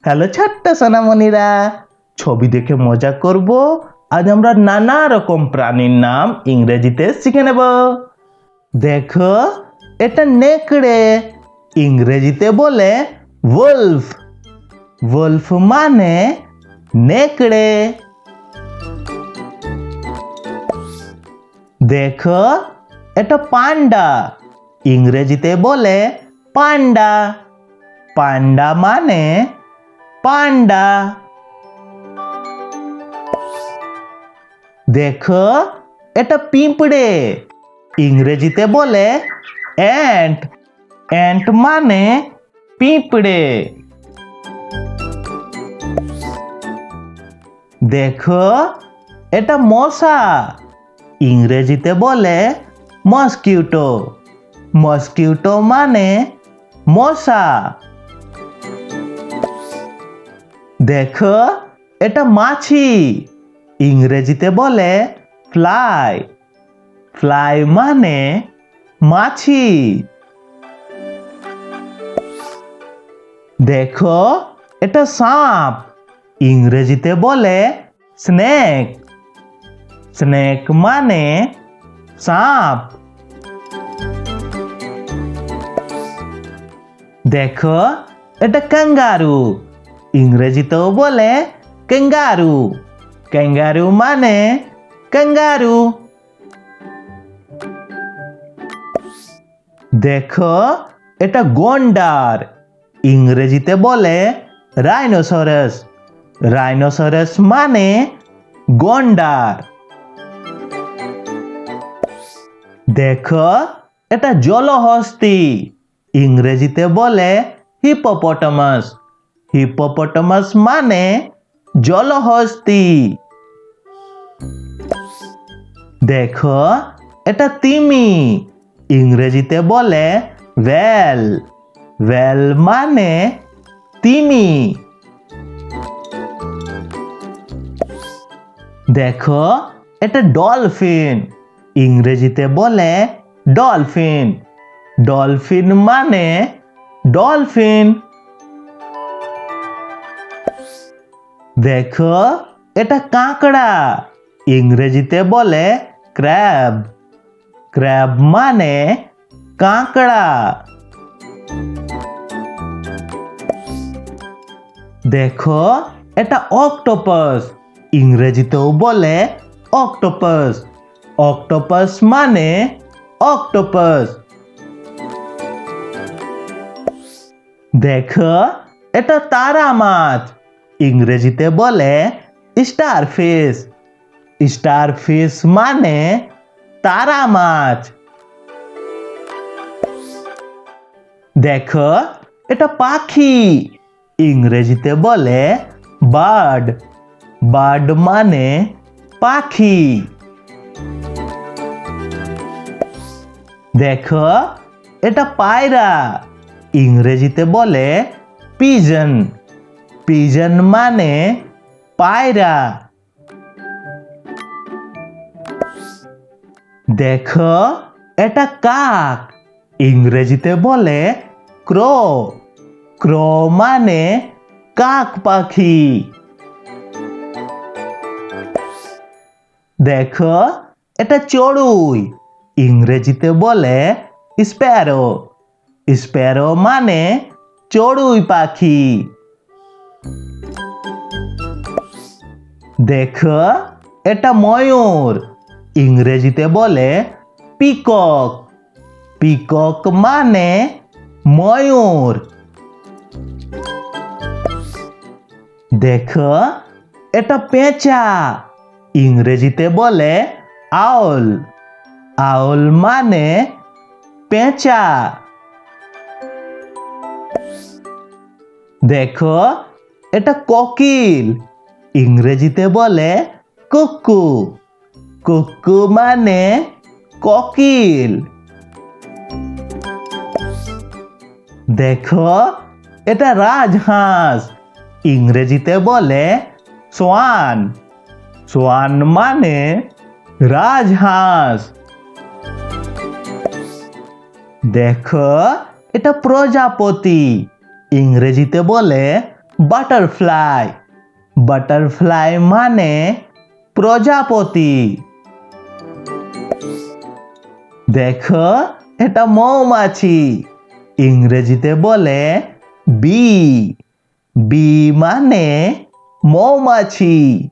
Hello ছোট্ট সোনামণিরা, ছবি দেখে মজা করব। আজ আমরা নানা রকম প্রাণীর নাম ইংরেজিতে শিখে নেব। দেখো, এটা নেকড়ে, ইংরেজিতে বলে wolf। wolf মানে নেকড়ে। দেখো, এটা পান্ডা, ইংরেজিতে বলে পান্ডা। পান্ডা মানে পান্ডা। দেখো, এটা পিঁপড়ে, ইংরেজিতে বলে অ্যান্ট। অ্যান্ট মানে পিঁপড়ে। দেখো, এটা মশা, ইংরেজিতে বলে মসকিউটো। মসকিউটো মানে মশা। দেখো, এটা মাছি, ইংরেজিতে বলে ফ্লাই। ফ্লাই মানে মাছি। দেখো, এটা সাপ, ইংরেজিতে বলে স্নেক। স্নেক মানে সাপ। দেখো, এটা ক্যাঙ্গারু, ইংরেজিতেও বলে ক্যাঙ্গারু। ক্যাঙ্গারু মানে ক্যাঙ্গারু। দেখো, এটা গন্ডার, ইংরেজিতে বলে রাইনোসরাস। রাইনোসরাস মানে গন্ডার। দেখো, এটা জলহস্তী, ইংরেজিতে বলে হিপোপটামাস। হিপোপটামাস মানে জলহস্তী। দেখো, এটা তিমি, ইংরেজিতে বলে ভ্যাল। ভ্যাল মানে তিমি। দেখো, এটা ডলফিন, ইংরেজিতে বলে ডলফিন। ডলফিন মানে ডলফিন। দেখো, এটা কাঁকড়া, ইংরেজিতে বলে ক্র্যাব। ক্র্যাব মানে কাঁকড়া। দেখো, এটা অক্টোপাস, ইংরেজিতেও বলে অক্টোপাস। অক্টোপাস মানে অক্টোপাস। দেখো, এটা তারা মাছ, ইংরেজিতে বলে স্টারফিশ। স্টারফিশ মানে তারা মাছ। দেখো, এটা পাখি, ইংরেজিতে বলে বার্ড। বার্ড মানে পাখি। দেখো, এটা পায়রা, ইংরেজিতে বলে পিজন। পিজন মানে পায়রা। দেখো, এটা কাক, ইংরেজিতে বলে ক্রো। ক্রো মানে কাক পাখি। দেখো, এটা চড়ুই, ইংরেজিতে বলে স্প্যারো। স্প্যারো মানে চড়ুই পাখি। দেখো, এটা ময়ূর, ইংরেজিতে বলে পিকক। পিকক মানে ময়ূর। দেখো, এটা পেঁচা, ইংরেজিতে বলে আউল। আউল মানে পেঁচা। দেখো, এটা কোকিল, ইংরেজিতে বলে কুক্কু। কুক্কু মানে কোকিল। দেখো, এটা রাজহাঁস, ইংরেজিতে বলে সোয়ান। সোয়ান মানে রাজহাঁস। দেখো, এটা প্রজাপতি, ইংরেজিতে বলে বাটারফ্লাই। বাটারফ্লাই মানে প্রজাপতি। দেখো এটা মৌমাছি, ইংরেজিতে বলে বি। বি মানে মৌমাছি।